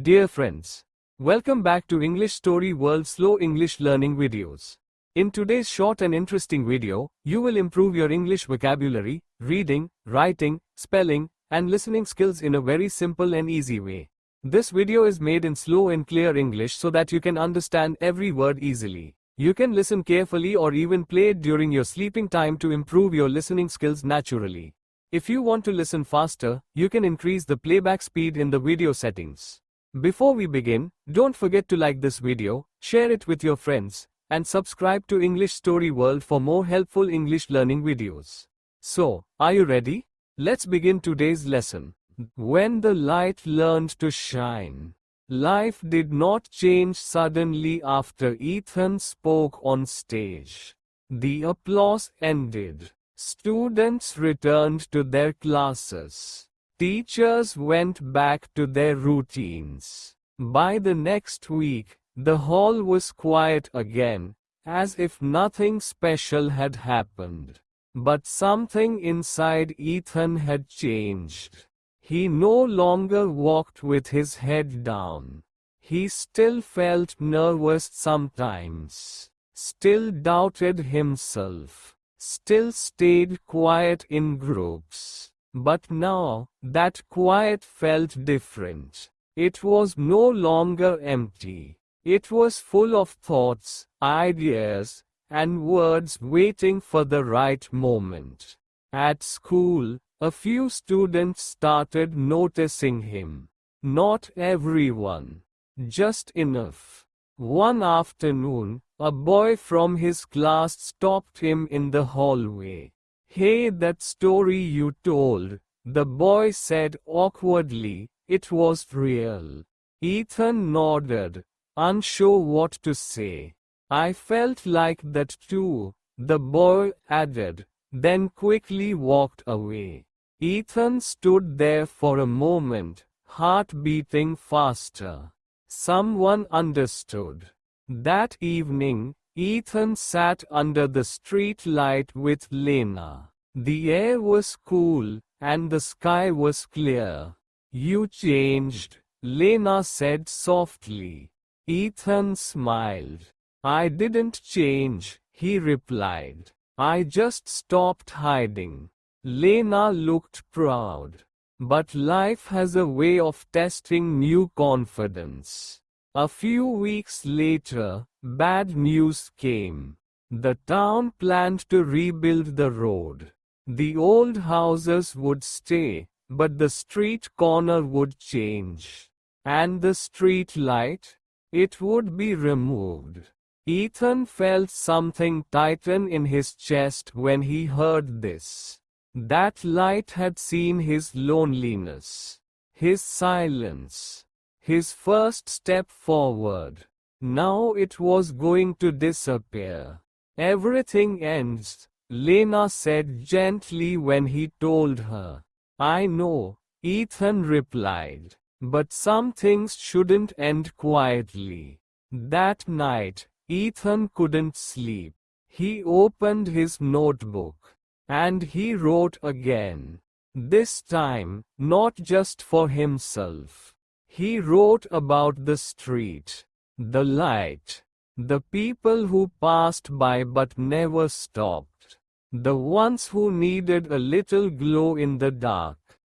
Dear friends, welcome back to English Story World Slow English Learning Videos. In today's short and interesting video, you will improve your English vocabulary, reading, writing, spelling, and listening skills in a very simple and easy way. This video is made in slow and clear English so that you can understand every word easily. You can listen carefully or even play it during your sleeping time to improve your listening skills naturally. If you want to listen faster, you can increase the playback speed in the video settings. Before we begin, don't forget to like this video, share it with your friends, and subscribe to English Story World for more helpful English learning videos. So, are you ready? Let's begin today's lesson. When the light learned to shine. Life did not change suddenly after Ethan spoke on stage. The applause ended. Students returned to their classes. Teachers went back to their routines. By the next week, the hall was quiet again, as if nothing special had happened. But something inside Ethan had changed. He no longer walked with his head down. He still felt nervous sometimes, still doubted himself, still stayed quiet in groups. But now, that quiet felt different. It was no longer empty. It was full of thoughts, ideas, and words waiting for the right moment. At school, a few students started noticing him. Not everyone. Just enough. One afternoon, a boy from his class stopped him in the hallway. "Hey, that story you told," the boy said awkwardly. It was real. Ethan nodded, unsure what to say. "I felt like that too," the boy added, then quickly walked away. Ethan stood there for a moment, heart beating faster. Someone understood. That evening, Ethan sat under the streetlight with Lena. The air was cool, and the sky was clear. "You changed," Lena said softly. Ethan smiled. "I didn't change," he replied. "I just stopped hiding." Lena looked proud. But life has a way of testing new confidence. A few weeks later, bad news came. The town planned to rebuild the road. The old houses would stay, but the street corner would change. And the street light? It would be removed. Ethan felt something tighten in his chest when he heard this. That light had seen his loneliness, his silence, his first step forward. Now it was going to disappear. "Everything ends," Lena said gently when he told her. "I know," Ethan replied. "But some things shouldn't end quietly." That night, Ethan couldn't sleep. He opened his notebook. And he wrote again. This time, not just for himself. He wrote about the street, the light, the people who passed by but never stopped, the ones who needed a little glow in the dark.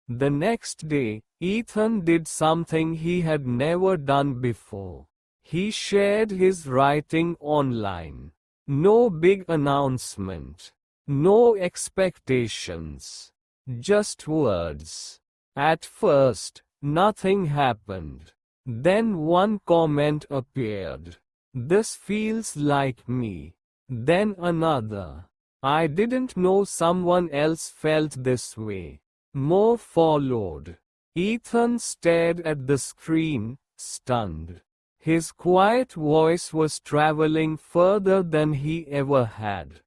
The next day, Ethan did something he had never done before. He shared his writing online. No big announcement. No expectations. Just words. At first, nothing happened. Then one comment appeared. "This feels like me." Then another. "I didn't know someone else felt this way." More followed. Ethan stared at the screen, stunned. His quiet voice was traveling further than he ever had.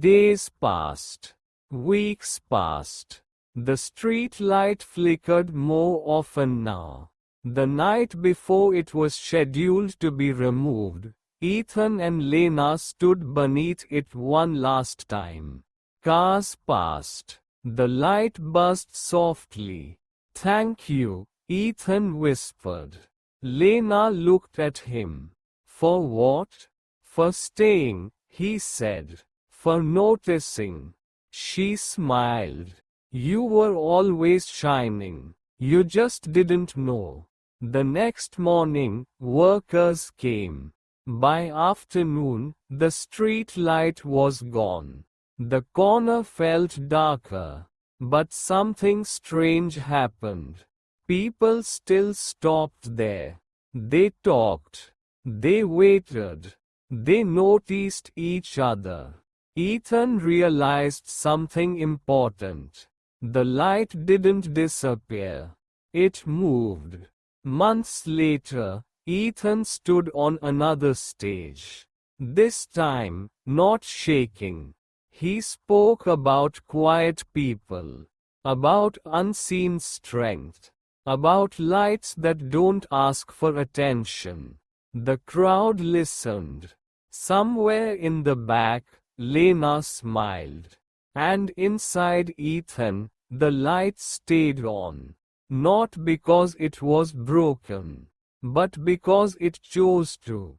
Days passed. Weeks passed. The street light flickered more often now. The night before it was scheduled to be removed, Ethan and Lena stood beneath it one last time. Cars passed. The light buzzed softly. "Thank you," Ethan whispered. Lena looked at him. For what? For staying, he said. For noticing. She smiled. You were always shining. You just didn't know. The next morning, workers came. By afternoon, the street light was gone. The corner felt darker. But something strange happened. People still stopped there. They talked. They waited. They noticed each other. Ethan realized something important. The light didn't disappear. It moved. Months later, Ethan stood on another stage. This time, not shaking. He spoke about quiet people, about unseen strength, about lights that don't ask for attention. The crowd listened. Somewhere in the back, Lena smiled. And inside Ethan, the light stayed on. Not because it was broken, but because it chose to.